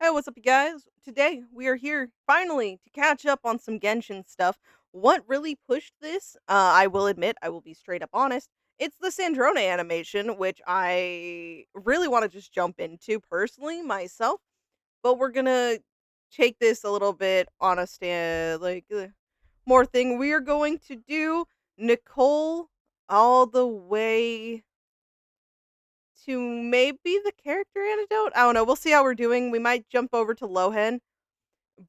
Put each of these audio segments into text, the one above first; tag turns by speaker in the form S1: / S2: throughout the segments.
S1: Hey, what's up, you guys? Today we are here finally to catch up on some Genshin stuff. What really pushed this? I will admit, I will be straight up honest. It's the Sandrone animation, which I really want to just jump into personally myself. But we're gonna take this a little bit on a stand, more thing. We are going to do Nicole all the way to maybe the character anecdote. I don't know. We'll see how we're doing. We might jump over to Lohen,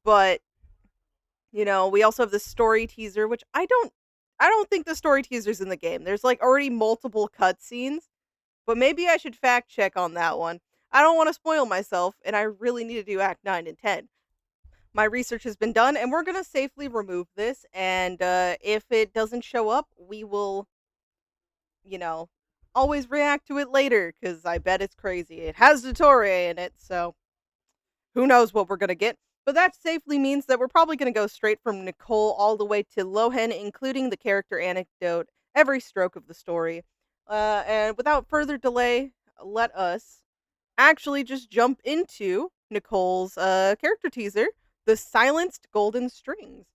S1: but we also have the story teaser, which I don't think the story teaser's in the game. There's like already multiple cutscenes, but maybe I should fact check on that one. I don't want to spoil myself, and I really need to do Act 9 and 10. My research has been done, and we're going to safely remove this. And if it doesn't show up, we will, you know, always react to it later, because I bet it's crazy. It has Dottore in it, so who knows what we're going to get. But that safely means that we're probably going to go straight from Nicole all the way to Lohen, including the character anecdote, every stroke of the story. And without further delay, let us actually just jump into Nicole's character teaser, The Silenced Golden Strings.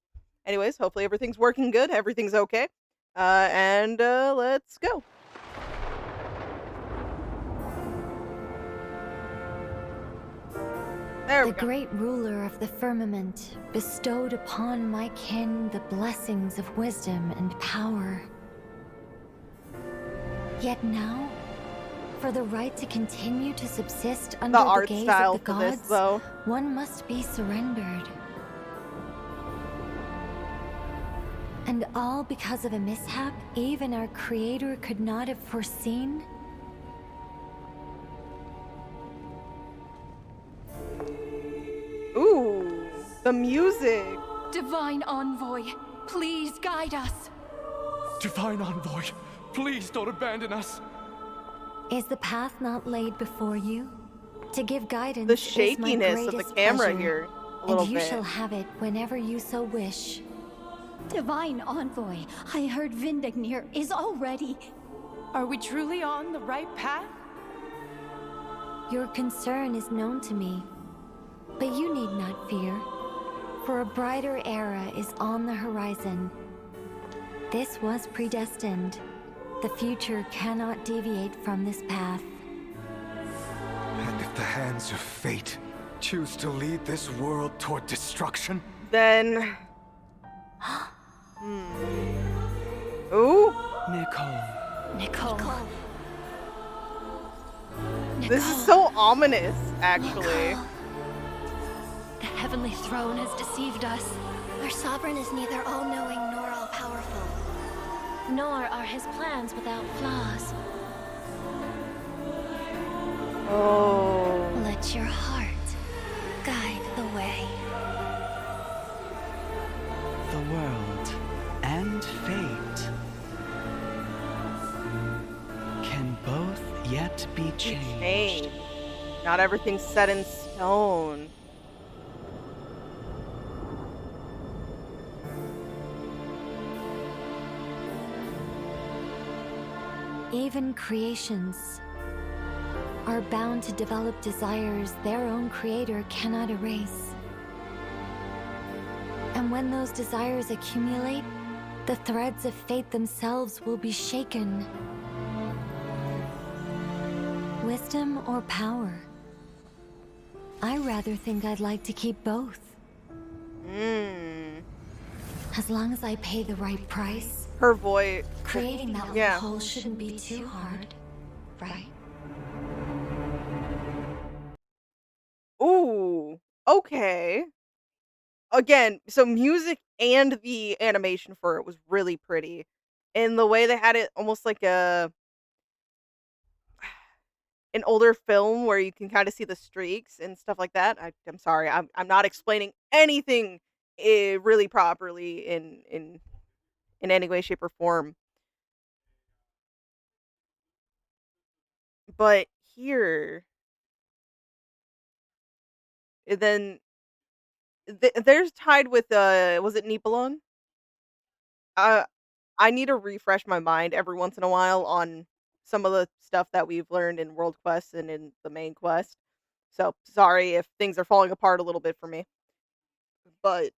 S1: Anyways, hopefully everything's working good, everything's okay. And let's go. There we
S2: The
S1: go.
S2: great ruler of the firmament bestowed upon my kin the blessings of wisdom and power. Yet now, for the right to continue to subsist under
S1: The
S2: the
S1: art
S2: gaze
S1: style
S2: of the
S1: for this,
S2: gods,
S1: though.
S2: one must be surrendered. And all because of a mishap even our creator could not have foreseen?
S1: Ooh, the music.
S3: Divine Envoy, please guide us.
S4: Divine Envoy, please don't abandon us.
S2: Is the path not laid before you? To give guidance
S1: The
S2: is my
S1: shakiness of the
S2: greatest
S1: camera
S2: pleasure,
S1: here, a little
S2: and you
S1: bit.
S2: shall have it whenever you so wish.
S3: Divine Envoy, I heard Vindagnir is already...
S5: Are we truly on the right path?
S2: Your concern is known to me, but you need not fear, for a brighter era is on the horizon. This was predestined. The future cannot deviate from this path.
S4: And if the hands of fate choose to lead this world toward destruction?
S1: Then... Ooh,
S5: Nicole.
S3: Nicole.
S1: this is so ominous, actually.
S3: The heavenly throne has deceived us.
S6: Our sovereign is neither all-knowing nor all-powerful.
S7: Nor are his plans without flaws.
S1: Oh.
S6: Let your heart guide the way.
S5: The world and fate can both yet be changed.
S1: Change. Not everything's set in stone.
S2: Even creations are bound to develop desires their own creator cannot erase. And when those desires accumulate, the threads of fate themselves will be shaken. Wisdom or power? I rather think I'd like to keep both. As long as I pay the right price,
S1: Her voice.
S2: creating that
S1: Yeah.
S2: whole shouldn't be too hard, right?
S1: Ooh. Okay. Again, so music and the animation for it was really pretty. And the way they had it almost like an older film where you can kind of see the streaks and stuff like that. I'm sorry, I'm not explaining anything really properly in any way, shape, or form. But here, then there's tied with was it Nibelung? Uh, I need to refresh my mind every once in a while on some of the stuff that we've learned in World Quest and in the main quest. So, sorry if things are falling apart a little bit for me. But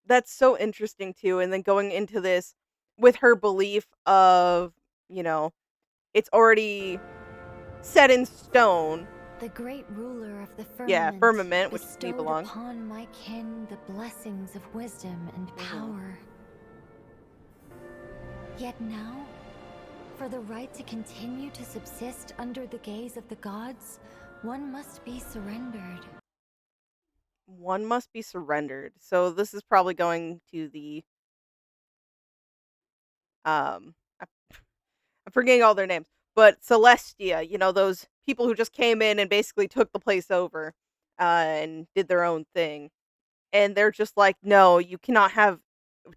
S1: that's so interesting too, and then going into this with her belief of, you know, it's already set in stone.
S2: The great ruler of the
S1: Yeah,
S2: firmament
S1: firmament, which we
S2: bestowed
S1: belong.
S2: upon my kin the blessings of wisdom and power. Yet now, for the right to continue to subsist under the gaze of the gods, one must be surrendered.
S1: One must be surrendered. So this is probably going to the I'm I'm forgetting all their names, but Celestia, those people who just came in and basically took the place over, and did their own thing. And they're just like, "No, you cannot have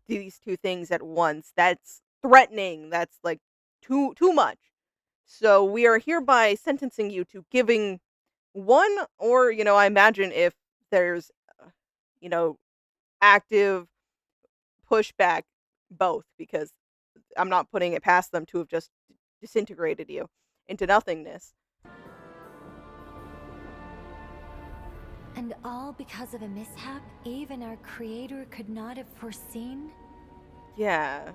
S1: these two things at once. That's threatening. That's like too much. So we are hereby sentencing you to giving one, or I imagine if there's you know active pushback, both, because I'm not putting it past them to have just disintegrated you into nothingness."
S2: And all because of a mishap even our creator could not have foreseen?
S1: Yeah.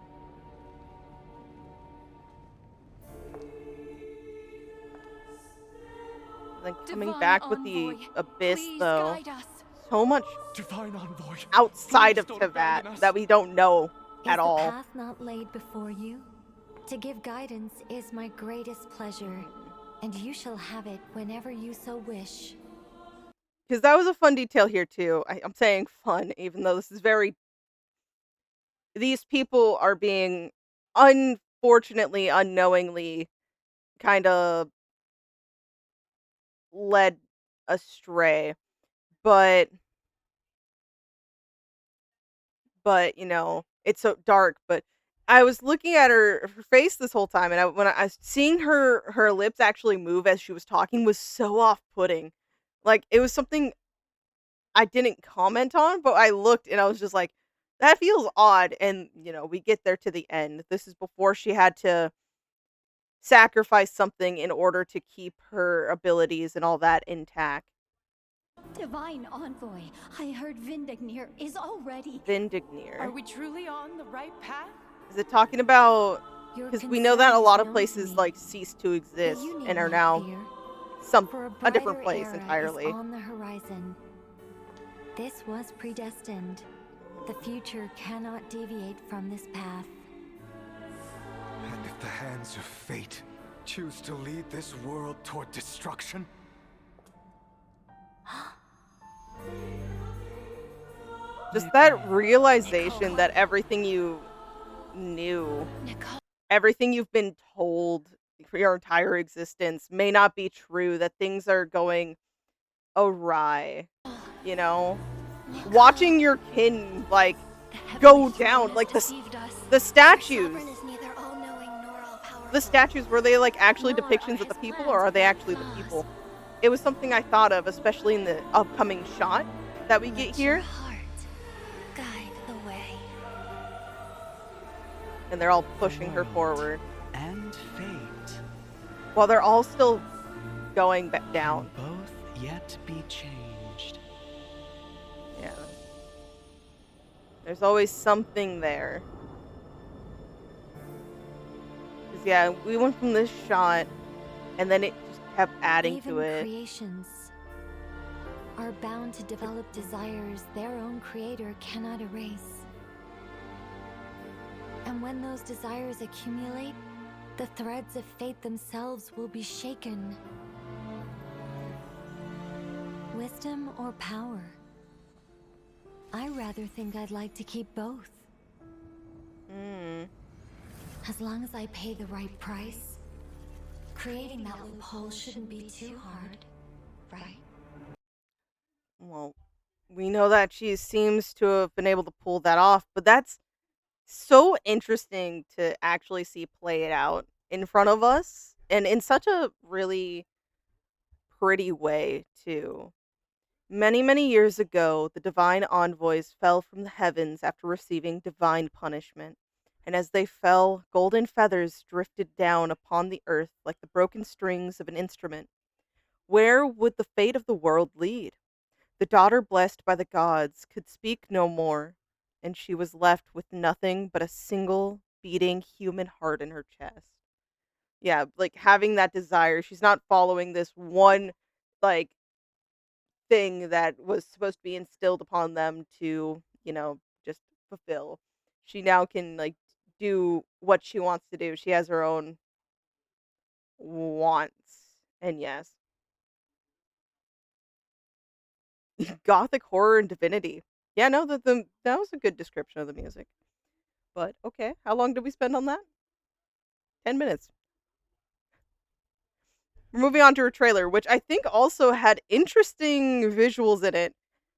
S1: Then coming
S3: Divine
S1: back with the
S3: Envoy,
S1: abyss,
S3: please
S1: though.
S3: guide us.
S1: So much
S4: Divine Envoy,
S1: outside
S4: please
S1: of
S4: don't abandon
S1: Tevat
S4: us.
S1: that we don't know
S2: Is
S1: at
S2: the
S1: all.
S2: path not laid before you? To give guidance is my greatest pleasure, and you shall have it whenever you so wish.
S1: Because that was a fun detail here, too. I'm saying fun, even though this is very. These people are being, unfortunately, unknowingly, kind of led astray. But, it's so dark. But I was looking at her face this whole time, and when I was seeing her lips actually move as she was talking was so off-putting. Like, it was something I didn't comment on, but I looked and I was just like, "That feels odd." And, we get there to the end. This is before she had to sacrifice something in order to keep her abilities and all that intact.
S3: Divine Envoy, I heard Vindignir is already.
S1: Vindignir.
S8: we truly on the right path?
S1: Is it talking about,
S2: Your
S1: because we know that a
S2: concern
S1: lot
S2: is
S1: of
S2: known to
S1: places
S2: me,
S1: like cease to
S2: but
S1: exist
S2: you need
S1: and are
S2: not
S1: now
S2: fear,
S1: some
S2: for
S1: a different
S2: brighter
S1: place
S2: era
S1: entirely.
S2: is on the horizon. This was predestined. The future cannot deviate from this path.
S4: And if the hands of fate choose to lead this world toward destruction,
S1: Just that
S5: Nicole.
S1: realization that everything you knew,
S7: Nicole.
S1: everything you've been told for your entire existence may not be true, that things are going awry, you know? Watching your kin, like,
S7: The heavenly
S1: go
S7: throne
S1: down,
S7: has
S1: like,
S7: deceived us.
S1: the
S6: Our
S1: statues.
S6: sovereign is neither all-knowing nor all-powerful.
S1: The statues, were they, like, actually
S7: Nor are
S1: depictions of the
S7: his
S1: people,
S7: plans
S1: or are they
S7: without
S1: actually the
S7: flaws.
S1: people? It was something I thought of, especially in the upcoming shot that we get
S6: Let your
S1: here,
S6: heart guide the way.
S1: and they're all pushing her
S5: World
S1: forward,
S5: And fate
S1: while they're all still going back
S5: can
S1: down.
S5: both yet be changed.
S1: Yeah. There's always something there. 'Cause, yeah, we went from this shot, and then it just kept adding
S2: Even
S1: to it.
S2: creations are bound to develop desires their own creator cannot erase. And when those desires accumulate, the threads of fate themselves will be shaken. Wisdom or power? I rather think I'd like to keep both. As long as I pay the right price, creating that loophole shouldn't be too hard, right?
S1: Well, we know that she seems to have been able to pull that off, but that's so interesting to actually see play it out in front of us, and in such a really pretty way, too. Many, many years ago, the divine envoys fell from the heavens after receiving divine punishment. and as they fell, golden feathers drifted down upon the earth like the broken strings of an instrument. Where would the fate of the world lead? The daughter blessed by the gods could speak no more, and she was left with nothing but a single beating human heart in her chest. Yeah, like having that desire. She's not following this one like thing that was supposed to be instilled upon them to, just fulfill. She now can like do what she wants to do. She has her own wants. And yes, gothic horror and divinity. Yeah, no, that was a good description of the music. But okay, how long did we spend on that? 10 minutes. We're moving on to her trailer, which I think also had interesting visuals in it.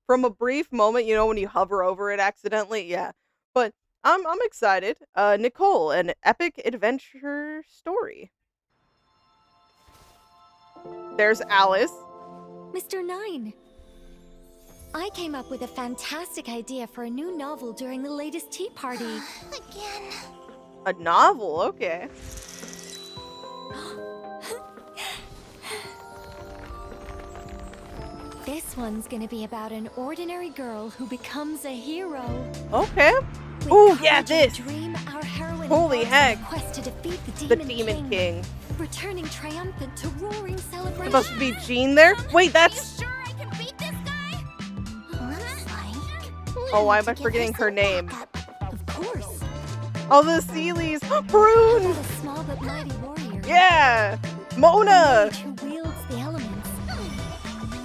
S1: From a brief moment, when you hover over it accidentally, yeah. But I'm excited. Nicole, an epic adventure story. There's Alice.
S2: Mr. Nine, I came up with a fantastic idea for a new novel during the latest tea party.
S6: Again.
S1: A novel, okay.
S2: This one's gonna be about an ordinary girl who becomes a hero.
S1: Okay.
S2: With
S1: Ooh, yeah,
S2: courage and
S1: this.
S2: Dream, our heroine
S1: Holy
S2: embarks on a
S1: heck.
S2: quest to defeat
S1: The Demon King.
S2: returning triumphant to roaring celebration.
S1: Supposed to be Jean there? Wait, that's.
S6: Sure I can beat this guy? Looks like.
S1: Oh, why am I forgetting her name?
S2: Of course.
S1: Oh, the Sealies.
S2: What
S1: Prune.
S2: about a small but mighty warrior?
S1: Yeah.
S2: A
S1: Mona.
S2: mage who wields the elements.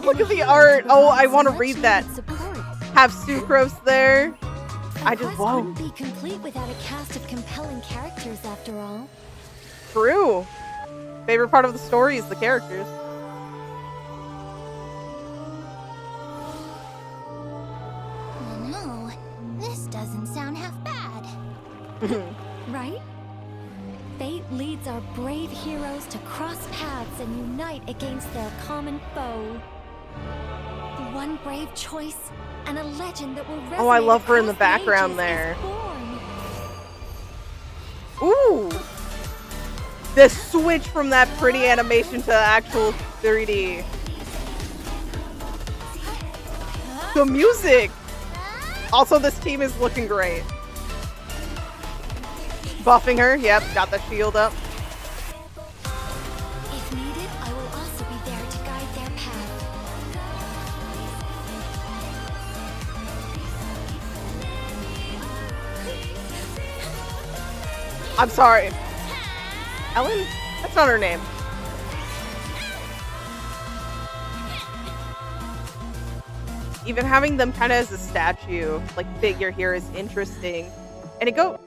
S1: Look at the
S2: Hero
S1: art.
S2: to
S1: Oh,
S2: provide
S1: I want to
S2: some
S1: read that.
S2: much-needed support.
S1: Have Sucrose there.
S2: The
S1: I just,
S2: quest
S1: whoa.
S2: wouldn't be complete without a cast of compelling characters, after all.
S1: True. Favorite part of the story is the characters.
S6: No, this doesn't sound half bad.
S2: Right? Fate leads our brave heroes to cross paths and unite against their common foe. One brave choice and a legend that will resonate.
S1: Oh, I love her in the
S2: across
S1: background
S2: ages
S1: there.
S2: is born.
S1: Ooh. The switch from that pretty animation to actual 3D. The music. Also, this team is looking great. Buffing her. Yep, got the shield up.
S2: If needed, I will also be there to guide their path.
S1: I'm sorry. Ellen? That's not her name. Even having them kind of as a statue, like figure here, is interesting. And it go.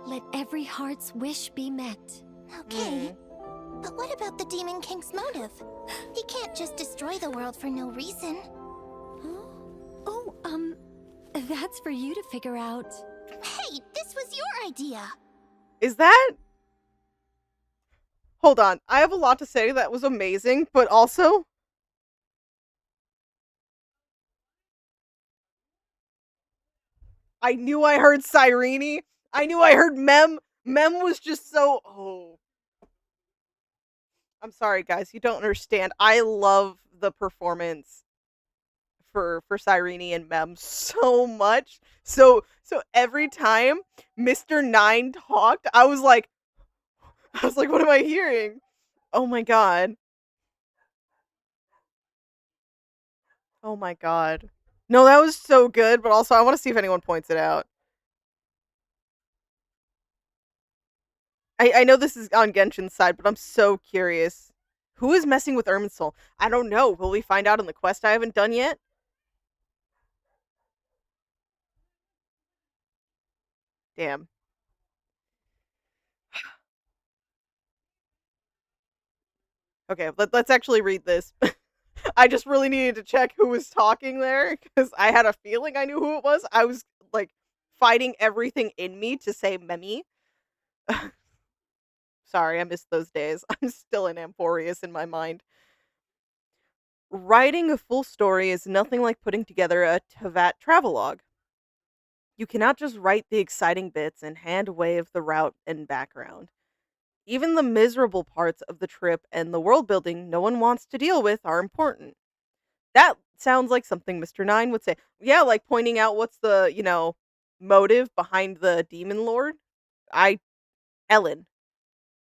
S2: Let every heart's wish be met.
S6: Okay. But what about the Demon King's motive? He can't just destroy the world for no reason.
S2: Oh, that's for you to figure out.
S6: Hey, this was your idea.
S1: Is that? Hold on. I have a lot to say. That was amazing, but also. I knew I heard Cyrene. I knew I heard Mem. Mem was just so. Oh. I'm sorry, guys. You don't understand. I love the performance for Cyrene and Mem so much. So every time Mr. Nine talked, I was like, what am I hearing? Oh my god. Oh my god. No, that was so good, but also I want to see if anyone points it out. I know this is on Genshin's side, but I'm so curious. Who is messing with Irminsul? I don't know. Will we find out in the quest I haven't done yet? Damn. Okay, let's actually read this. I just really needed to check who was talking there because I had a feeling I knew who it was. I was like fighting everything in me to say Memi. Sorry, I missed those days. I'm still in Amphorius in my mind. Writing a full story is nothing like putting together a Tevat travelogue. You cannot just write the exciting bits and hand wave the route and background. Even the miserable parts of the trip and the world building no one wants to deal with are important. That sounds like something Mr. Nine would say. Yeah, like pointing out what's the, motive behind the demon lord. I Ellen.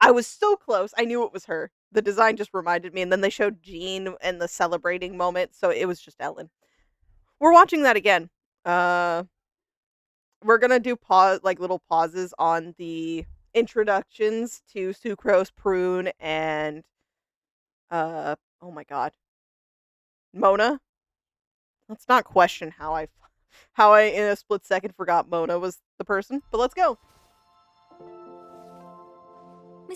S1: I was so close. I knew it was her. The design just reminded me, and then they showed Jean and the celebrating moment, so it was just Ellen. We're watching that again. Uh we're gonna do pause like little pauses on the introductions to Sucrose, Prune, and oh my god, Mona. Let's not question how I in a split second forgot Mona was the person, but let's go.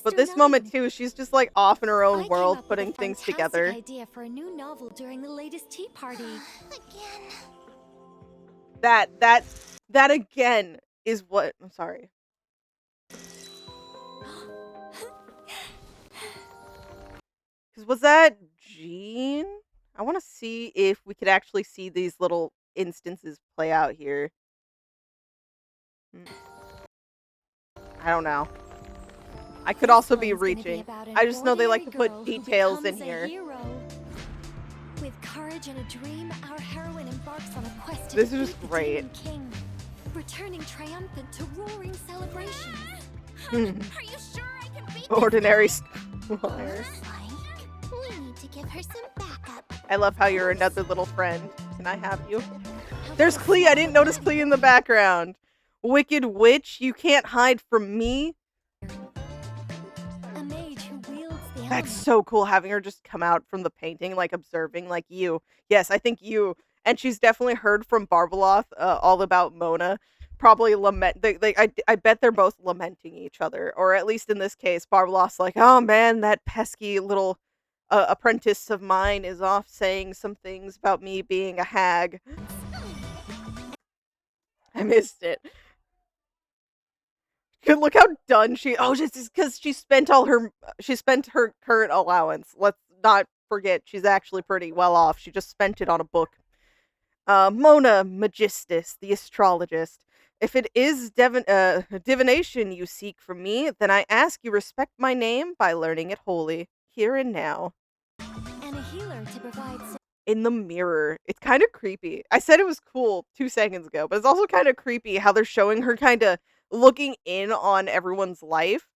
S1: But
S2: Mr.
S1: this moment
S2: Nine,
S1: too, she's just like off in her
S2: I
S1: own
S2: came
S1: world,
S2: up with a
S1: putting things
S2: fantastic
S1: together.
S2: idea for a new novel during the latest tea party.
S6: Again.
S1: That that that again is what I'm sorry. Because was that Jean? I want to see if we could actually see these little instances play out here. Hmm, I don't know. I could
S2: This
S1: also be
S2: one's gonna be
S1: reaching.
S2: about an
S1: I just know they like
S2: ordinary
S1: to
S2: girl
S1: put
S2: who
S1: details in
S2: becomes a
S1: here.
S2: hero. With courage and a dream, our heroine embarks on a quest to
S1: This is
S2: defeat the
S1: great.
S2: Demon King, returning triumphant to roaring celebrations.
S6: Are you sure I can beat
S1: Ordinary
S6: this
S1: schooler.
S6: Looks like we need to give her some backup.
S1: I love how you're another little friend. Can I have you?
S2: How
S1: There's
S2: about a
S1: Klee. I didn't notice
S2: fun
S1: Klee in the background. Wicked witch, you can't hide from me.
S2: A mage who wields the
S1: That's
S2: elements.
S1: so cool having her just come out from the painting, like observing, like you. Yes, I think you. And she's definitely heard from Barbeloth all about Mona. Probably lament. I bet they're both lamenting each other, or at least in this case, Barbeloth's like, "Oh man, that pesky little apprentice of mine is off saying some things about me being a hag." I missed it. Look how done she. Oh, just because she spent her current allowance. Let's not forget she's actually pretty well off. She just spent it on a book. Mona Magistus, the astrologist. If it is divination you seek from me, then I ask you respect my name by learning it wholly, here and now.
S2: And a healer to provide
S1: In the mirror. It's kind of creepy. I said it was cool 2 seconds ago, but it's also kind of creepy how they're showing her kind of looking in on everyone's life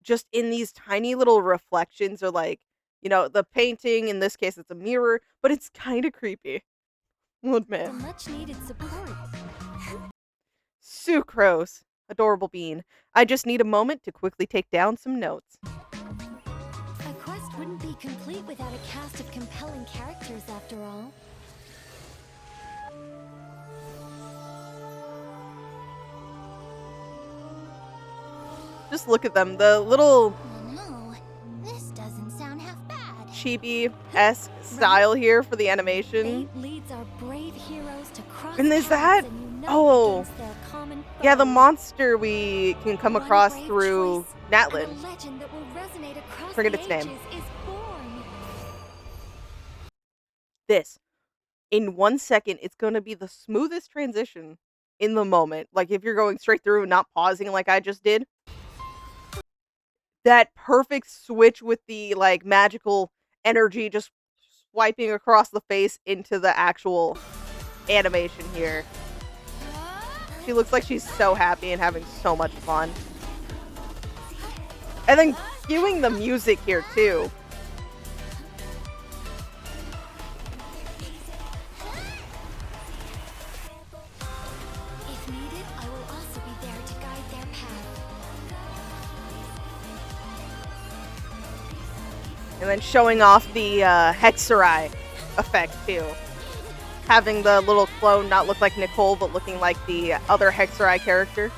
S1: just in these tiny little reflections or like, the painting. In this case, it's a mirror, but it's kind of creepy. I'll admit.
S2: some much needed support.
S1: Sucrose. Adorable bean. I just need a moment to quickly take down some notes.
S2: A quest wouldn't be complete without a cast of compelling characters, after all.
S1: Just look at them. The little
S6: No, this doesn't sound half bad.
S1: chibi-esque style here for the animation.
S2: Fate leads our brave heroes to cross
S1: And is
S2: paths
S1: that-
S2: and unite
S1: oh.
S2: against their common
S1: Yeah, the
S2: foe.
S1: monster we can come
S2: One
S1: across
S2: brave
S1: through
S2: choice, and a
S1: Natlan.
S2: legend that will resonate across
S1: Forget
S2: the
S1: its name.
S2: ages is born.
S1: This. In 1 second, it's going to be the smoothest transition in the moment. Like if you're going straight through and not pausing like I just did. That perfect switch with the like magical energy just swiping across the face into the actual animation here. She looks like she's so happy and having so much fun. And then cueing the music here too.
S2: If needed, I will also be there to guide their path.
S1: And then showing off the Hexerai effect too. Having the little clone not look like Nicole, but looking like the other Hexerai character.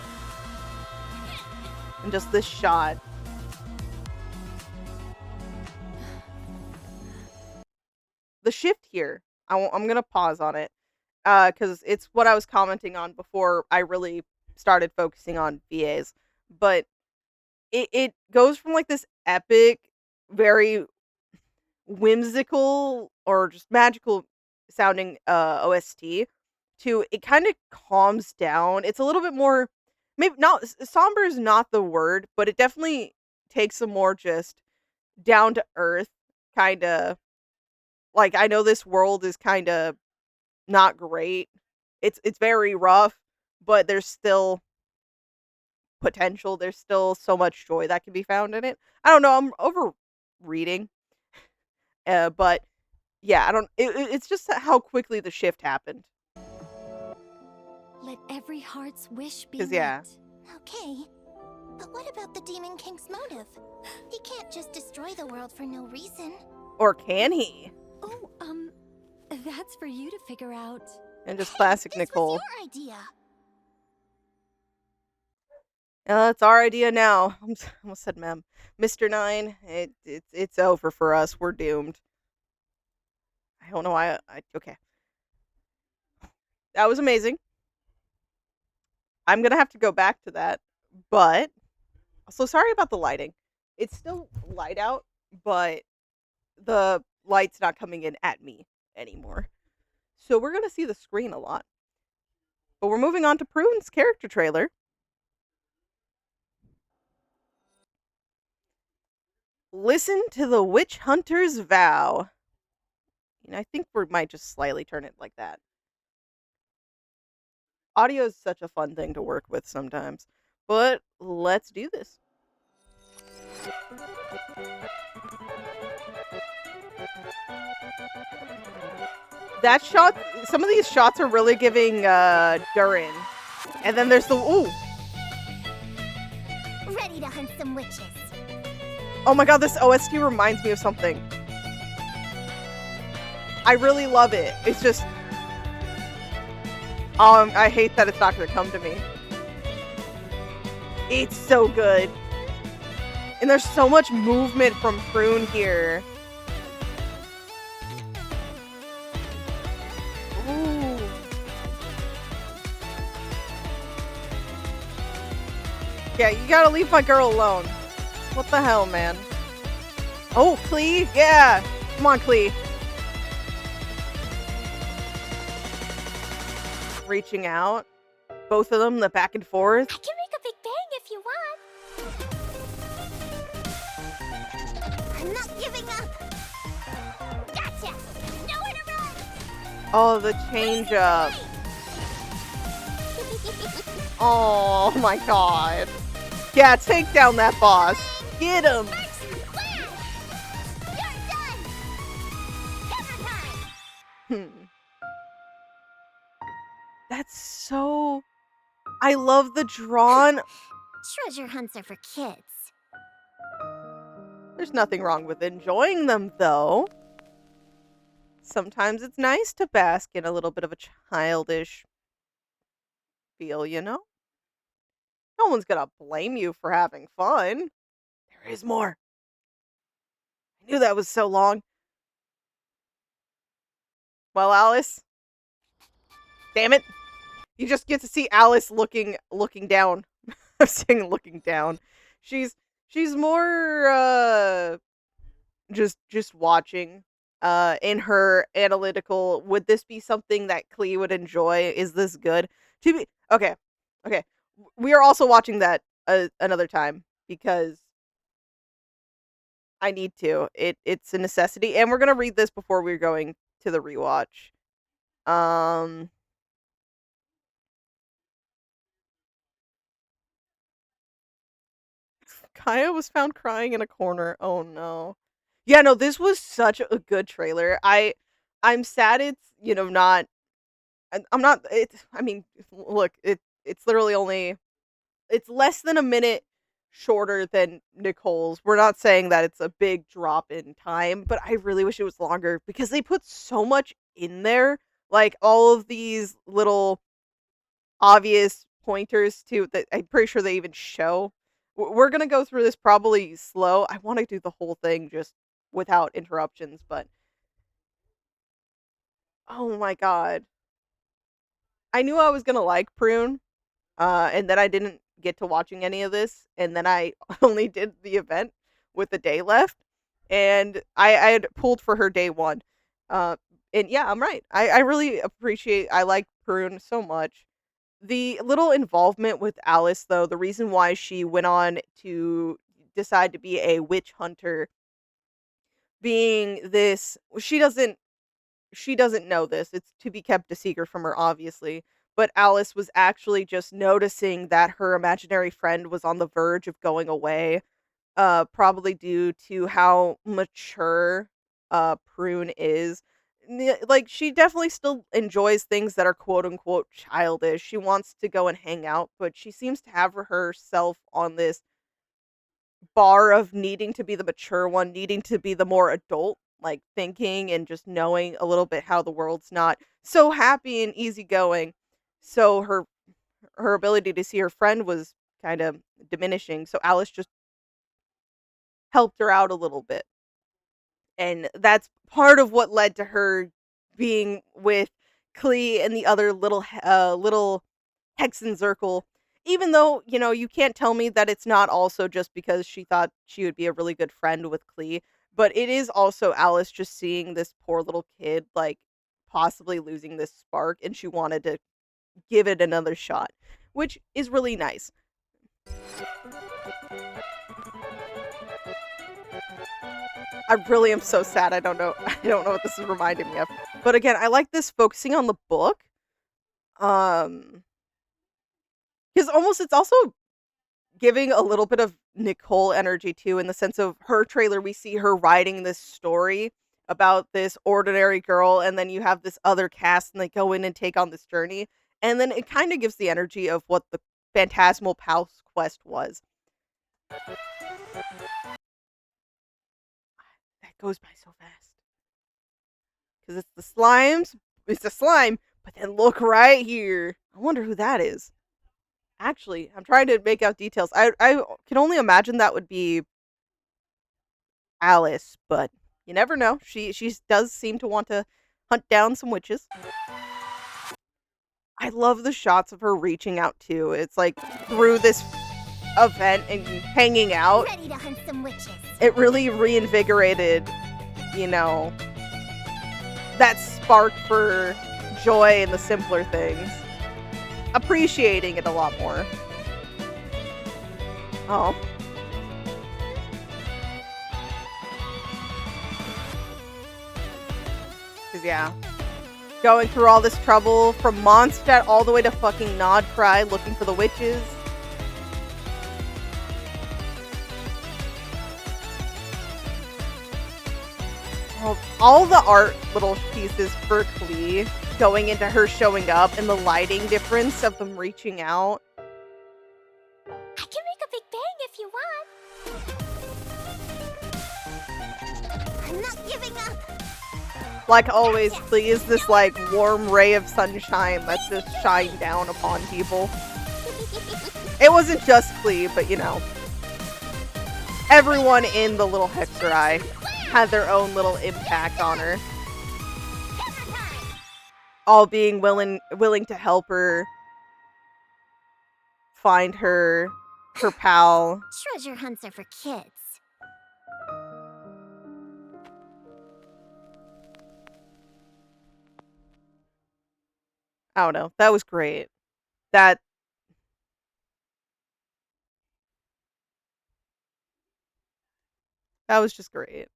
S1: And just this shot. The shift here, I'm going to pause on it. Because it's what I was commenting on before I really started focusing on VAs. But it goes from like this epic, very whimsical or just magical sounding OST to it kind of calms down. It's a little bit more, maybe not somber is not the word, but it definitely takes a more just down to earth kind of, like, I know this world is kind of not great. It's very rough, but there's still potential. There's still so much joy that can be found in it. I don't know, I'm over reading. But yeah, I don't it's just how quickly the shift happened.
S2: Let every heart's wish be
S1: 'Cause yeah.
S2: met.
S6: Okay, but what about the Demon King's motive? He can't just destroy the world for no reason.
S1: Or can he?
S2: Oh, that's for you to figure out.
S1: And just classic
S6: This
S1: Nicole.
S6: was your idea.
S1: It's our idea now. Almost said mem. Mr. Nine, it's over for us. We're doomed. I don't know why okay. That was amazing. I'm gonna have to go back to that. But so sorry about the lighting. It's still light out, but the light's not coming in at me anymore. So we're gonna see the screen a lot. But we're moving on to Prune's character trailer. Listen to the witch hunter's vow. And I think we might just slightly turn it like that. Audio is such a fun thing to work with sometimes. But let's do this. That shot, some of these shots are really giving Durin. And then there's the, ooh.
S6: Ready to hunt some witches.
S1: Oh my god, this OST reminds me of something. I really love it. It's just, I hate that it's not going to come to me. It's so good. And there's so much movement from Prune here. Ooh. Yeah, you gotta leave my girl alone. What the hell, man? Oh, Klee? Yeah. Come on, Klee. Reaching out. Both of them, the back and forth.
S6: I can make a big bang if you want. I'm not giving up. Gotcha. Nowhere to run.
S1: Oh, the change up. Oh my god. Yeah, take down that boss. Get him. That's so... I love the drawn...
S6: Treasure hunts are for kids.
S1: There's nothing wrong with enjoying them, though. Sometimes it's nice to bask in a little bit of a childish feel, you know? No one's gonna blame you for having fun. There is more. I knew that was so long. Well, Alice. Damn it. You just get to see Alice looking down. I'm saying looking down. She's more just watching in her analytical, would this be something that Klee would enjoy? Is this good? To be okay. Okay. We are also watching that another time because I need to. It's a necessity, and we're going to read this before we're going to the rewatch. Kaya was found crying in a corner. Oh no. Yeah, no, this was such a good trailer. I'm sad it's, not I'm not I mean, look, it's literally only it's less than a minute shorter than Nicole's. We're not saying that it's a big drop in time, but I really wish it was longer because they put so much in there. Like all of these little obvious pointers to that I'm pretty sure they even show. We're gonna go through this probably slow. I want to do the whole thing just without interruptions, but oh my god. I knew I was gonna like Prune, and then I didn't get to watching any of this, and then I only did the event with the day left, and I had pulled for her day one. And yeah, I'm right. I really appreciate, I like Prune so much. The little involvement with Alice, though, the reason why she went on to decide to be a witch hunter, being this, she doesn't know this. It's to be kept a secret from her, obviously. But Alice was actually just noticing that her imaginary friend was on the verge of going away, probably due to how mature Prune is. Like, she definitely still enjoys things that are quote unquote childish. She wants to go and hang out, but she seems to have herself on this bar of needing to be the mature one, needing to be the more adult, like thinking and just knowing a little bit how the world's not so happy and easygoing. So her ability to see her friend was kind of diminishing. So Alice just helped her out a little bit. And that's part of what led to her being with Klee and the other little Hexen Zirkel. Even though, you can't tell me that it's not also just because she thought she would be a really good friend with Klee, but it is also Alice just seeing this poor little kid, like, possibly losing this spark, and she wanted to give it another shot, which is really nice. I really am so sad. I don't know. I don't know what this is reminding me of. But again, I like this focusing on the book. Because almost it's also giving a little bit of Nicole energy too, in the sense of her trailer. We see her writing this story about this ordinary girl, and then you have this other cast, and they go in and take on this journey, and then it kind of gives the energy of what the Phantasmal Pals quest was. That goes by so fast. Because it's the slimes. It's a slime. But then look right here. I wonder who that is. Actually, I'm trying to make out details. I can only imagine that would be Alice, but you never know. She does seem to want to hunt down some witches. I love the shots of her reaching out too. It's like through this event and hanging out.
S6: Ready to hunt some witches.
S1: It really reinvigorated, that spark for joy in the simpler things. Appreciating it a lot more. Oh. Cause yeah. Going through all this trouble from Mondstadt all the way to fucking Nodcry looking for the witches. All the art little pieces for Klee going into her showing up and the lighting difference of them reaching out.
S6: I can make a big bang if you want. I'm not giving up.
S1: Like always, Klee is this like warm ray of sunshine that's just shined down upon people. It wasn't just Klee, but everyone in the little Hexerai had their own little impact on her. All being willing to help her find her pal.
S6: Treasure hunts are for kids.
S1: I don't know. That was great. That was just great.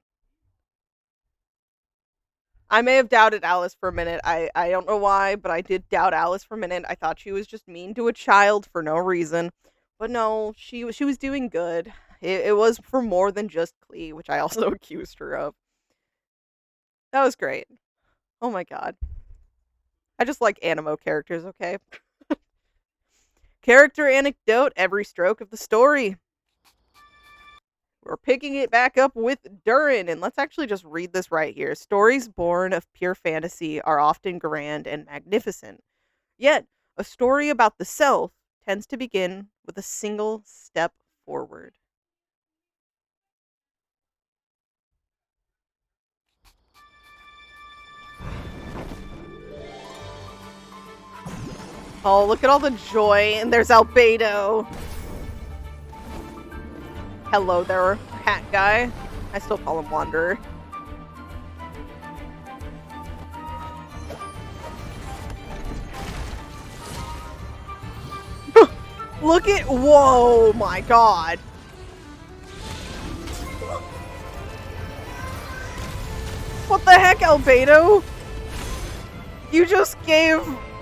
S1: I may have doubted Alice for a minute. I don't know why, but I did doubt Alice for a minute. I thought she was just mean to a child for no reason. But no, she was doing good. It was for more than just Klee, which I also accused her of. That was great. Oh my god. I just like animo characters, okay? Character anecdote, every stroke of the story. We're picking it back up with Durin, and let's actually just read this right here. Stories born of pure fantasy are often grand and magnificent. Yet, a story about the self tends to begin with a single step forward. Oh, look at all the joy, and there's Albedo. Hello there, hat guy. I still call him Wanderer. Look at, whoa, my god. What the heck, Albedo? You just gave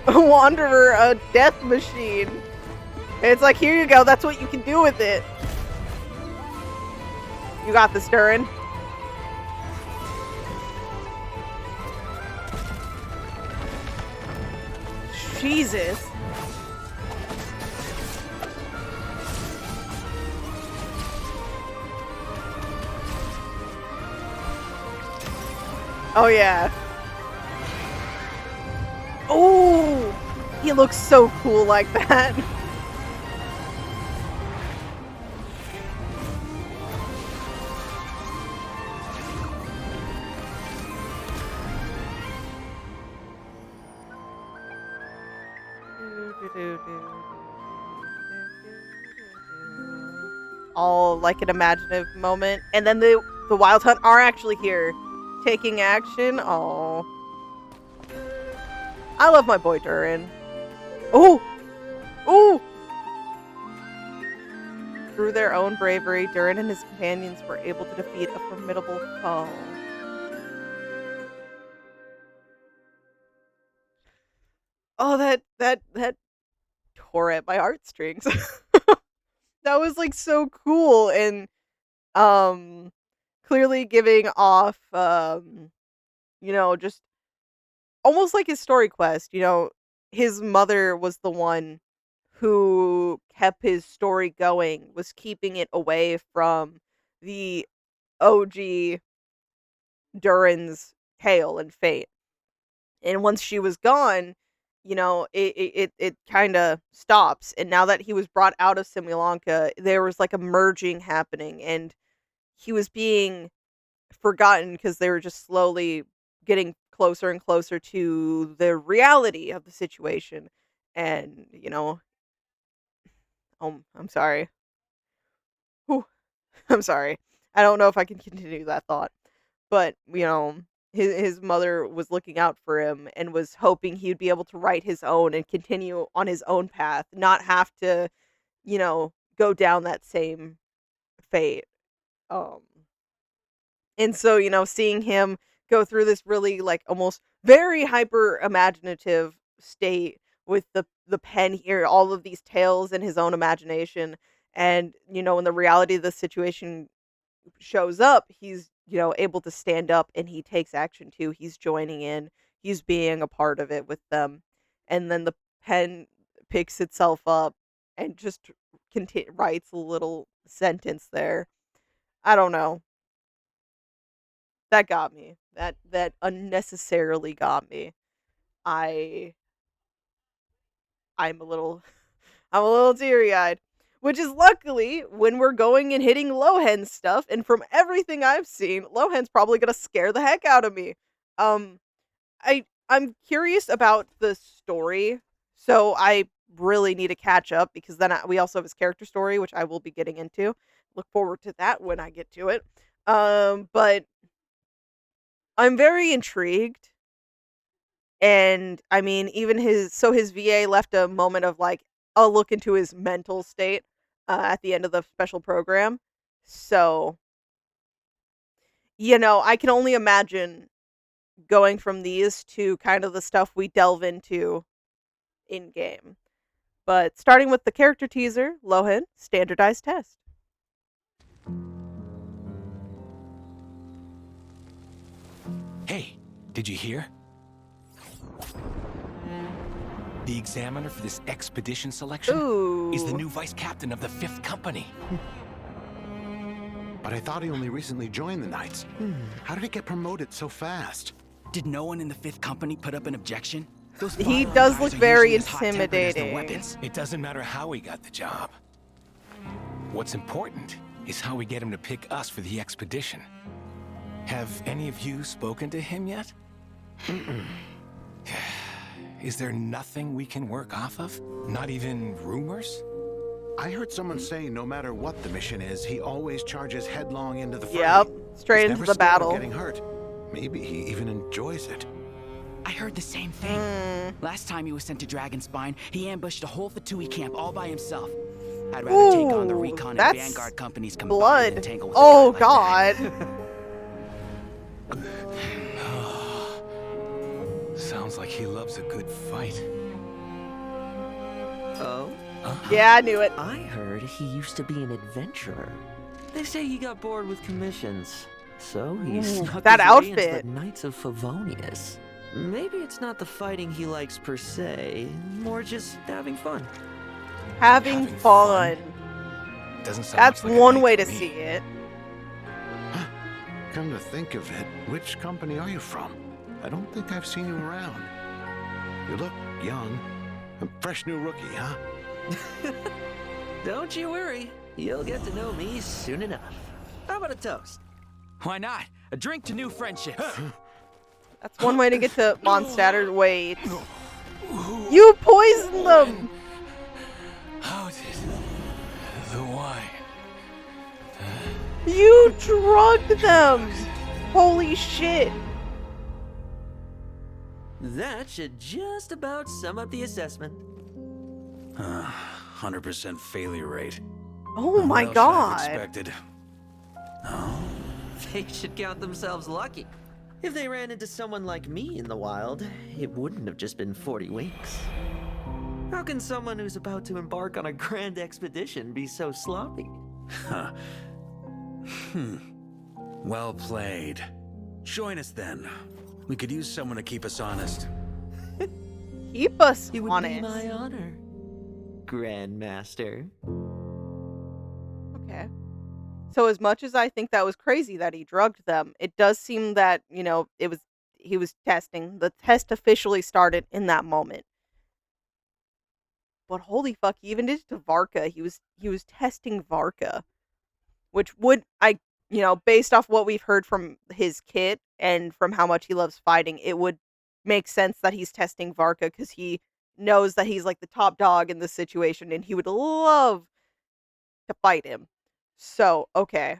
S1: a Wanderer a death machine. And it's like, here you go, that's what you can do with it. You got this, Durin. Jesus. Oh, yeah. Oh, he looks so cool like that. All like an imaginative moment, and then the Wild Hunt are actually here, taking action. Oh, I love my boy Durin. Oh, oh! Through their own bravery, Durin and his companions were able to defeat a formidable foe. Oh, that tore at my heartstrings. That was like so cool, and clearly giving off just almost like his story quest. His mother was the one who kept his story going, was keeping it away from the OG Durin's tale and fate. And once she was gone, it kind of stops. And now that he was brought out of Simulanka, there was like a merging happening, and he was being forgotten because they were just slowly getting closer and closer to the reality of the situation. And, I'm sorry. Whew. I'm sorry. I don't know if I can continue that thought. But, his mother was looking out for him and was hoping he'd be able to write his own and continue on his own path, not have to, go down that same fate. Um And so, seeing him go through this really like almost very hyper imaginative state with the pen here, all of these tales in his own imagination, and when the reality of the situation shows up, he's able to stand up and he takes action too. He's joining in, he's being a part of it with them, and then the pen picks itself up and just writes a little sentence there. I don't know. That got me. That unnecessarily got me. I I'm a little I'm a little teary-eyed, which is luckily when we're going and hitting Lohen stuff, and from everything I've seen, Lohen's probably gonna scare the heck out of me. Um, I'm curious about the story, so I really need to catch up because then we also have his character story, which I will be getting into. Look forward to that when I get to it. But I'm very intrigued. And I mean, even his VA left a moment of like a look into his mental state at the end of the special program. So, I can only imagine going from these to kind of the stuff we delve into in game. But starting with the character teaser, Lohen, standardized test.
S9: Hey, did you hear? The examiner for this expedition selection is the
S1: Ooh.
S9: new vice captain of the 5th Company.
S10: But I thought he only recently joined the Knights. How did he get promoted so fast?
S5: Did no one in the 5th Company put up an objection? Those
S1: He
S5: firearm
S1: does
S5: guys
S1: look
S5: are
S1: very
S5: usually as hot-tempered as their
S1: intimidating.
S5: weapons.
S9: It doesn't matter how he got the job. What's important is how we get him to pick us for the expedition. Have any of you spoken to him yet? Is there nothing we can work off of? Not even rumors?
S10: I heard someone say no matter what the mission is, he always charges headlong into the fray.
S1: Yep, straight
S10: He's
S1: into
S10: never
S1: the
S10: scared of
S1: battle.
S10: getting hurt. Maybe he even enjoys it.
S5: I heard the same thing. Last time he was sent to Dragonspine, he ambushed a whole Fatui camp all by himself. I'd rather take on the
S1: Ooh,
S5: Recon and
S1: that's
S5: Vanguard companies combined than
S1: blood.
S5: tangle with a
S1: Oh
S5: guy like
S1: god.
S9: Sounds like he loves a good fight.
S11: Oh?
S1: Yeah, I knew it.
S11: I heard he used to be an adventurer. They say he got bored with commissions, so he snuck
S1: that
S11: his way into
S1: outfit.
S11: the Knights of Favonius. Maybe it's not the fighting he likes per se, more just having fun.
S1: Having fun.
S9: Doesn't sound
S1: That's
S9: much like a
S1: one
S9: knight
S1: way
S9: to
S1: to
S9: me.
S1: see it.
S10: Come to think of it, which company are you from? I don't think I've seen you around. You look young. A fresh new rookie, huh?
S11: Don't you worry, you'll get to know me soon enough. How about a toast?
S5: Why not? A drink to new friendships.
S1: That's one way to get to Mondstadt's. Wait. You poisoned them!
S9: How did the wine?
S1: You drugged them! Holy shit.
S11: That should just about sum up the assessment.
S5: 100% failure rate.
S1: Oh my
S5: Well,
S1: god.
S5: expected. Oh?
S11: They should count themselves lucky. If they ran into someone like me in the wild, it wouldn't have just been 40 winks. How can someone who's about to embark on a grand expedition be so sloppy?
S5: Huh. Well played. Join us then. We could use someone to keep us honest.
S1: Keep us
S11: It would
S1: honest.
S11: be my honor, Grandmaster.
S1: Okay. So as much as I think that was crazy that he drugged them, it does seem that, he was testing. The test officially started in that moment. But holy fuck, he even did it to Varka. He was testing Varka. Which would based off what we've heard from his kit and from how much he loves fighting, it would make sense that he's testing Varka because he knows that he's like the top dog in this situation and he would love to fight him. So, okay.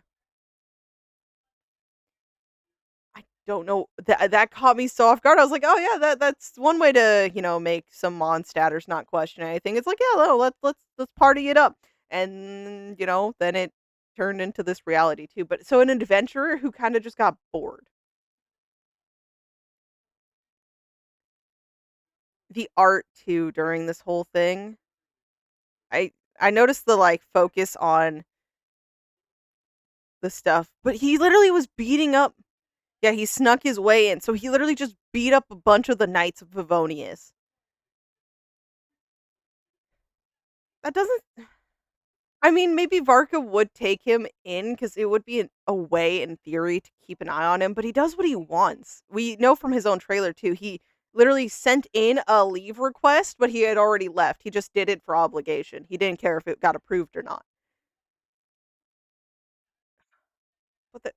S1: I don't know. That caught me so off guard. I was like, oh yeah, that's one way to, make some Mondstadters not question anything. It's like, yeah, no, let's party it up. And, then it turned into this reality too. But so an adventurer who kind of just got bored. The art too during this whole thing. I noticed the focus on the stuff, but he literally was beating up. Yeah, he snuck his way in, so he literally just beat up a bunch of the Knights of Favonius. That doesn't. I mean, maybe Varka would take him in because it would be a way, in theory, to keep an eye on him, but he does what he wants. We know from his own trailer, too. He literally sent in a leave request, but he had already left. He just did it for obligation. He didn't care if it got approved or not. What the?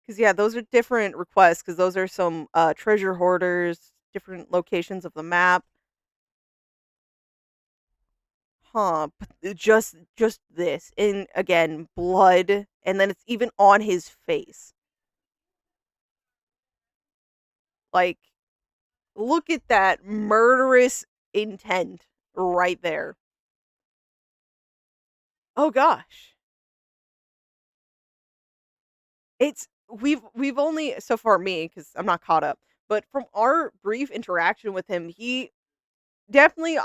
S1: Because, yeah, those are different requests, because those are some treasure hoarders, different locations of the map. Huh, but just this. And again, blood, and then it's even on his face. Like, look at that murderous intent right there. Oh gosh. We've only so far me cuz I'm not caught up, but from our brief interaction with him, he definitely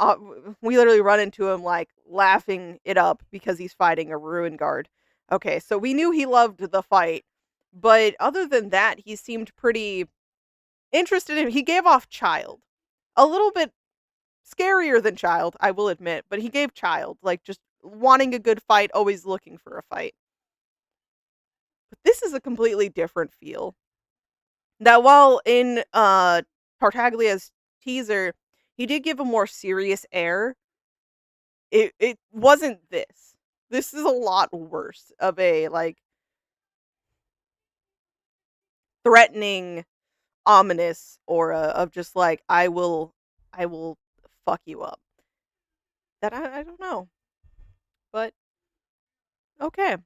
S1: we literally run into him laughing it up because he's fighting a ruin guard. Okay, so we knew he loved the fight, but other than that, he seemed pretty interested in. He gave off child. A little bit scarier than child, I will admit, but he gave child, just wanting a good fight, always looking for a fight. But this is a completely different feel. That while in Tartaglia's teaser, he did give a more serious air. It wasn't this. This is a lot worse of a threatening, ominous aura of just I will fuck you up. That I don't know. But okay.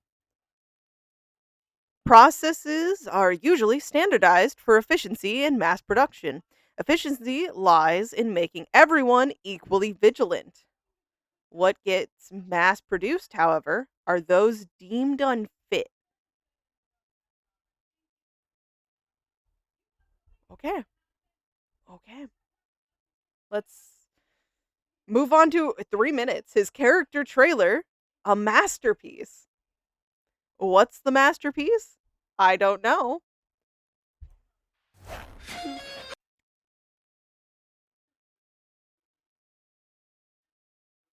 S1: Processes are usually standardized for efficiency and mass production. Efficiency lies in making everyone equally vigilant. What gets mass produced, however, are those deemed unfit. Okay. Okay. Let's move on to 3 minutes. His character trailer, a masterpiece. What's the masterpiece? I don't know.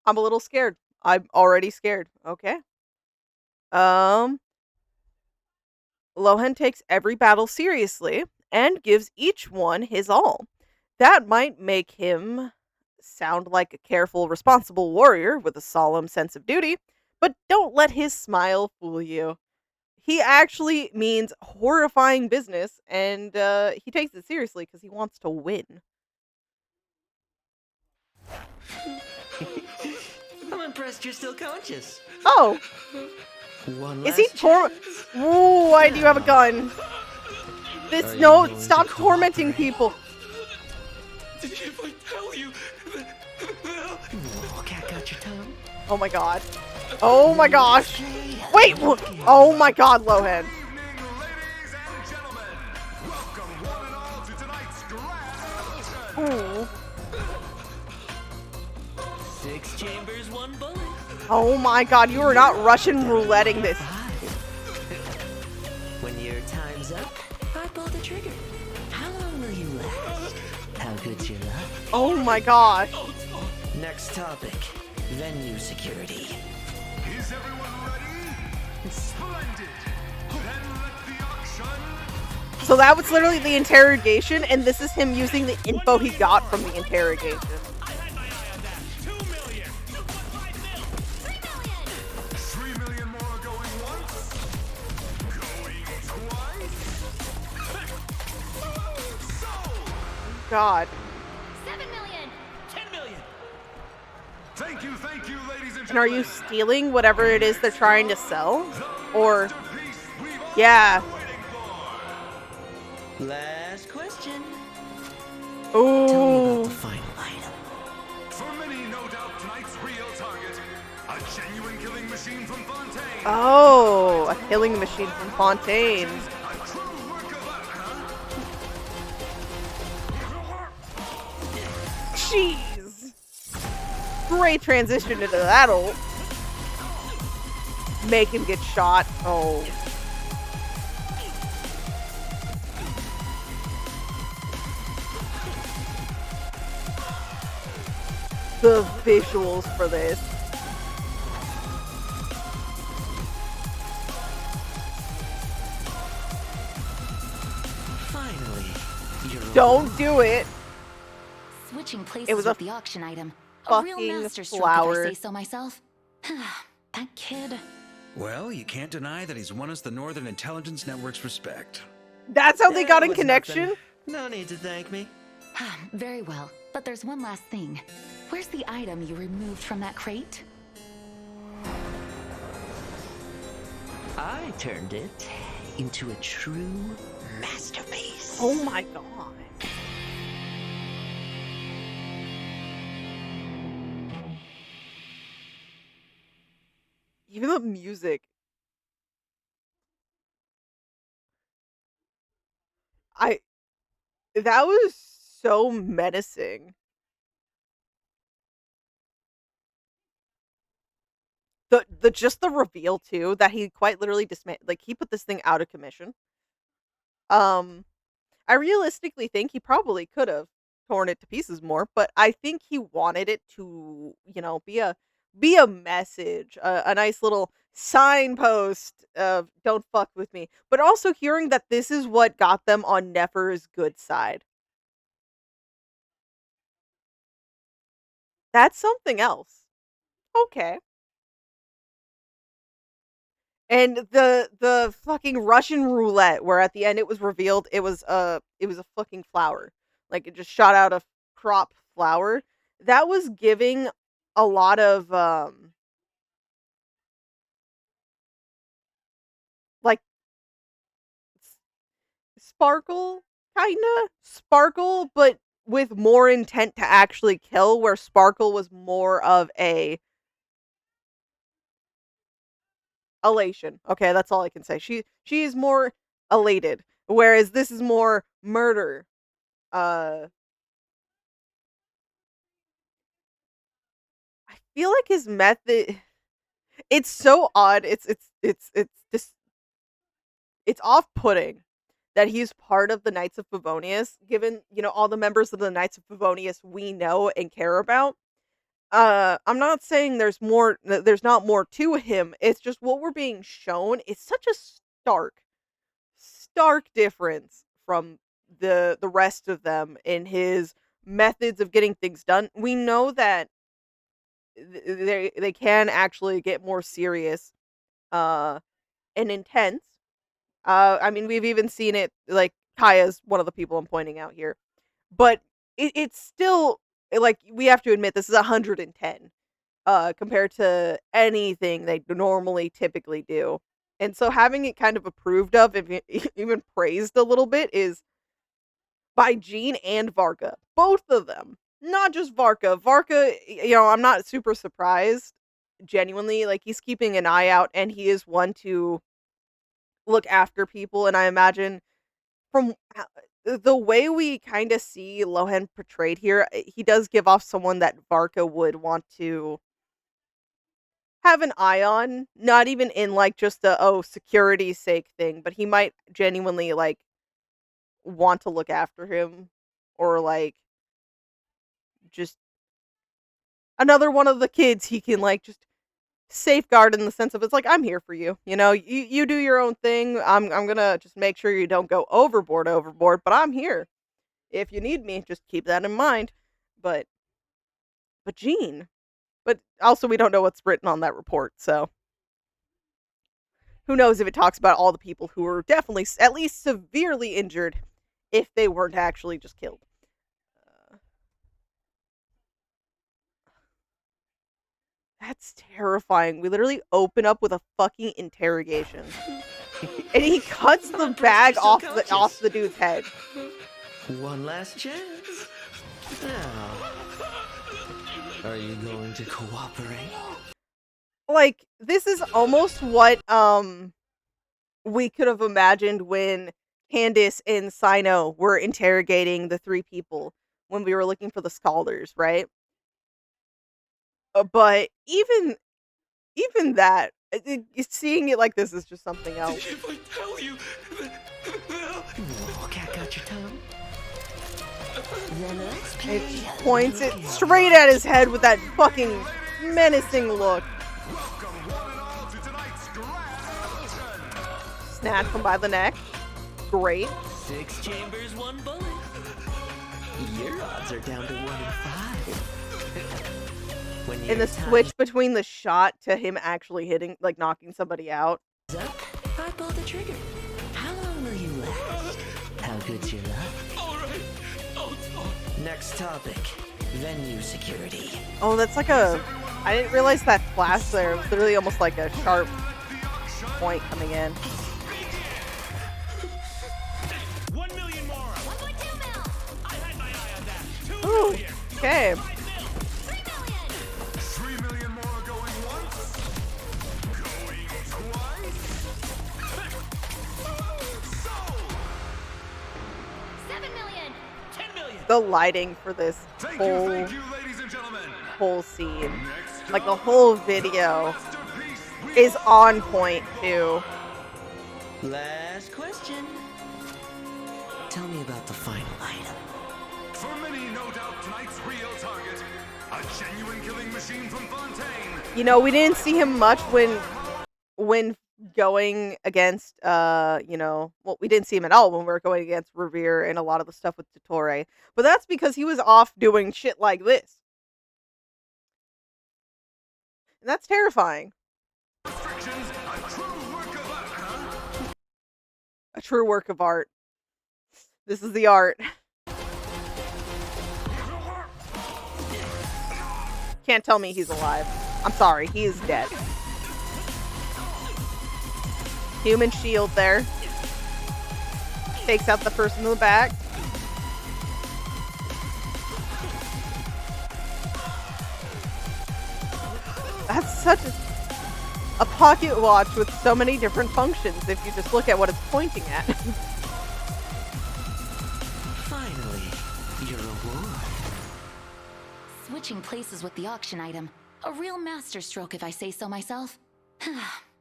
S1: I'm a little scared. I'm already scared. Okay. Um, Lohen takes every battle seriously and gives each one his all. That might make him sound like a careful, responsible warrior with a solemn sense of duty, but don't let his smile fool you. He actually means horrifying business, and he takes it seriously because he wants to win.
S11: I'm impressed you're still conscious.
S1: Oh,
S11: One
S1: is he
S11: last chance?
S1: Ooh, why do you have a gun? This stop tormenting people.
S9: If I tell you,
S11: Oh, cat got your tongue.
S1: Oh my god. Oh my gosh. Wait. Oh my god, Lohen. Ooh.
S11: 6 chambers, 1 bullet.
S1: Oh my god, you are not Russian rouletting this.
S11: When your time's up, I pull the trigger. How long will you last? How good's your luck?
S1: Oh my gosh.
S11: Next topic, venue security.
S4: Is everyone ready? Splendid! Then let the auction...
S1: So that was literally the interrogation, and this is him using the info he got from the interrogation.
S4: 3 million more going once. Going twice.
S1: God.
S3: 7 million!
S9: 10 million.
S4: Thank you, ladies and
S1: And are
S4: gentlemen.
S1: you stealing whatever it is they're trying to sell? Or, yeah.
S11: Last question.
S1: Ooh.
S11: Tell me about the final item.
S4: For many, no doubt, tonight's real target, a genuine killing machine from Fontaine.
S1: Oh, a killing machine from Fontaine.
S4: A true work of art, huh?
S1: Jeez. Great transition into that ult. Make him get shot. Oh. The visuals for this.
S11: Finally, you're
S1: Don't do it.
S3: Switching places
S1: It was a
S3: with the auction item. A real
S1: fucking
S3: masterstroke,
S1: flower.
S3: if I say so myself. That kid.
S5: Well, you can't deny that he's won us the Northern Intelligence Network's respect.
S1: That's how they got
S11: That
S1: in
S11: was
S1: connection?
S11: nothing. No need to thank me.
S3: Very well, but there's one last thing. Where's the item you removed from that crate?
S11: I turned it into a true masterpiece.
S1: Oh my god. Even the music. That was so menacing. The just the reveal too that he quite literally he put this thing out of commission. I realistically think he probably could have torn it to pieces more, but I think he wanted it to, be a message, a nice little signpost of "Don't fuck with me," but also hearing that this is what got them on Nefer's good side. That's something else. Okay. And the fucking Russian roulette where at the end it was revealed it was a fucking flower. Like it just shot out a crop flower. That was giving a lot of like sparkle kinda. Sparkle, but with more intent to actually kill, where Sparkle was more of a elation. Okay, that's all I can say. She is more elated, whereas this is more murder. Uh, I feel like his method. It's so odd. It's just it's off-putting that he's part of the Knights of Favonius, given, all the members of the Knights of Favonius we know and care about. I'm not saying there's not more to him. It's just what we're being shown is such a stark difference from the rest of them in his methods of getting things done. We know that they can actually get more serious uh and intense. I mean, we've even seen it, like, Kaya's one of the people I'm pointing out here. But it's still, like, we have to admit this is 110, compared to anything they normally typically do. And so having it kind of approved of, if even praised a little bit, is by Jean and Varka. Both of them. Not just Varka. Varka, I'm not super surprised. Genuinely, like, he's keeping an eye out, and he is one to look after people, and I imagine from the way we kinda see Lohen portrayed here, he does give off someone that Varka would want to have an eye on, not even in, like, just a, "Oh, security's sake" thing, but he might genuinely, like, want to look after him, or, like, just another one of the kids he can, like, just safeguard in the sense of, it's like, "I'm here for you, you do your own thing, I'm gonna just make sure you don't go overboard, but I'm here. If you need me, just keep that in mind." But Jean. But also we don't know what's written on that report, so who knows if it talks about all the people who were definitely at least severely injured, if they weren't actually just killed. That's terrifying. We literally open up with a fucking interrogation. And he cuts the bag off the dude's head.
S11: One last chance. Now, are you going to cooperate?
S1: Like, this is almost what we could have imagined when Candace and Sino were interrogating the three people when we were looking for the scholars, right? But even that, seeing it like this is just something else.
S11: If I tell you, oh, cat got your tongue.
S1: It points it straight at his head with that fucking menacing look. Snatch him by the neck. Great.
S11: 6 chambers, 1 bullet. Your odds are down to 1 in 5.
S1: And the switch between the shot to him actually hitting, like, knocking somebody out.
S11: Up, I pull the trigger. How long will you last? How good's your luck? All right. Next topic, venue security.
S1: Oh, that's like a... I didn't realize that flash there. It was literally almost like a sharp point coming in.
S5: 1 million more.
S6: 1.2 mil.
S5: I had my eye on that. 2
S1: Ooh,
S5: million.
S1: okay.
S4: 3 million more going once, going twice. Sold.
S6: 7 million.
S5: 10 million.
S1: The lighting for this
S4: Thank
S1: whole
S4: you, ladies and gentlemen.
S1: scene,
S4: Next
S1: like the
S4: up,
S1: whole video,
S4: masterpiece
S1: is on point too.
S11: Last question. Tell me about the final item.
S4: For many, no doubt, tonight's real target, a genuine killing machine from Fontaine.
S1: We didn't see him much when going against well, we didn't see him at all when we were going against Revere and a lot of the stuff with Dottore. But that's because he was off doing shit like this. And that's terrifying.
S4: Restrictions, a true work of art, huh?
S1: A true work of art. This is the art. Can't tell me he's alive. I'm sorry, he is dead. Human shield there. Takes out the person in the back. such a pocket watch with so many different functions if you just look at what it's pointing at.
S11: Finally, your reward.
S3: Switching places with the auction item. A real masterstroke, if I say so myself.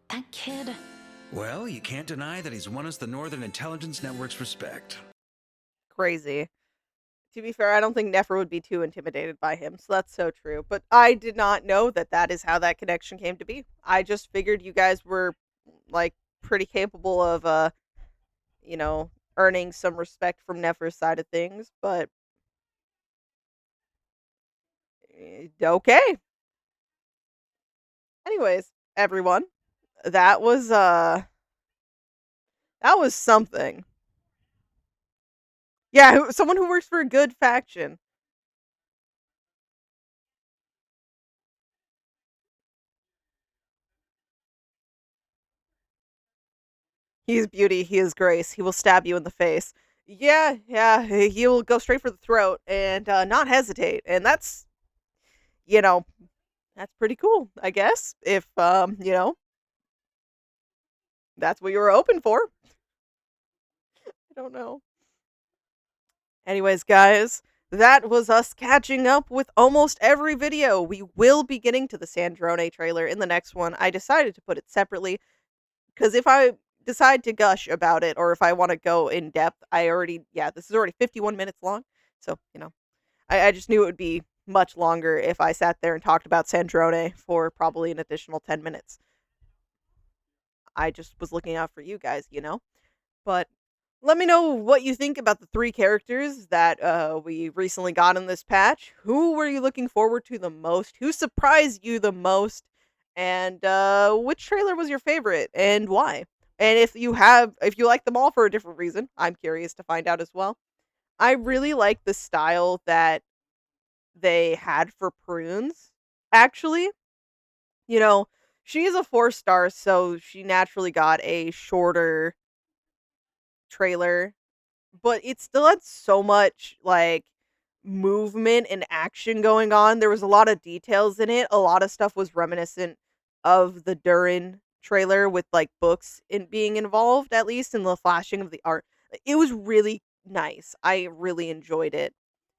S3: That kid.
S5: Well, you can't deny that he's won us the Northern Intelligence Network's respect.
S1: Crazy. To be fair, I don't think Nefer would be too intimidated by him, so that's so true. But I did not know that that is how that connection came to be. I just figured you guys were, like, pretty capable of, you know, earning some respect from Nefer's side of things, but... okay. Anyways, everyone, that was something. Yeah, someone who works for a good faction. He is beauty, he is grace, he will stab you in the face. Yeah, he will go straight for the throat and not hesitate. And that's, you know, that's pretty cool, I guess. If, you know, that's what you were hoping for. I don't know. Anyways, guys, that was us catching up with almost every video. We will be getting to the Sandrone trailer in the next one. I decided to put it separately because if I decide to gush about it or if I want to go in depth, this is already 51 minutes long. So, you know, I just knew it would be much longer if I sat there and talked about Sandrone for probably an additional 10 minutes. I just was looking out for you guys, you know? But let me know what you think about the 3 characters that we recently got in this patch. Who were you looking forward to the most? Who surprised you the most? And which trailer was your favorite and why? And if you like them all for a different reason, I'm curious to find out as well. I really like the style that they had for Prunes, actually. You know, she's a 4-star, so she naturally got a shorter trailer, but it still had so much, like, movement and action going on. There was a lot of details in it. A lot of stuff was reminiscent of the Durin trailer with, like, books in being involved, at least in the flashing of the art. It was really nice. I really enjoyed it.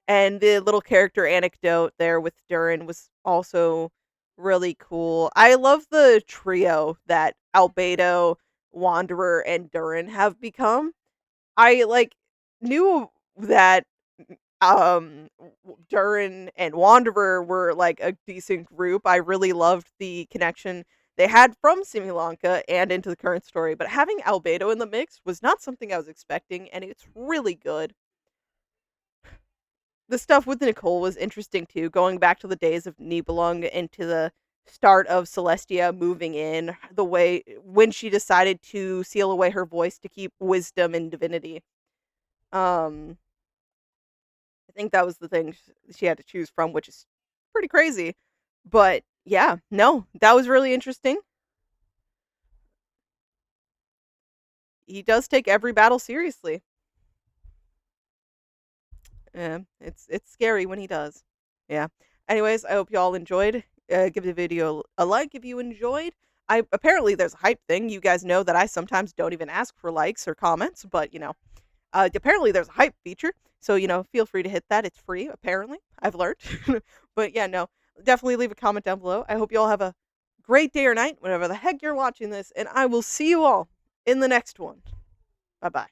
S1: And the little character anecdote there with Durin was also really cool. I love the trio that Albedo, Wanderer, and Durin have become. I, like, knew that, Durin and Wanderer were, like, a decent group. I really loved the connection they had from Sri Lanka and into the current story, but having Albedo in the mix was not something I was expecting, and it's really good. The stuff with Nicole was interesting too, going back to the days of Nibelung into the start of Celestia moving in, the way when she decided to seal away her voice to keep wisdom and divinity. I think that was the thing she had to choose from, which is pretty crazy. But yeah, no, that was really interesting. He does take every battle seriously. Yeah, it's scary when he does. Yeah. Anyways, I hope y'all enjoyed. Give the video a like if you enjoyed. Apparently there's a hype thing. You guys know that I sometimes don't even ask for likes or comments, but you know, apparently there's a hype feature. So, you know, feel free to hit that. It's free, apparently. I've learned. But yeah, no. Definitely leave a comment down below. I hope you all have a great day or night, whenever the heck you're watching this, and I will see you all in the next one. Bye-bye.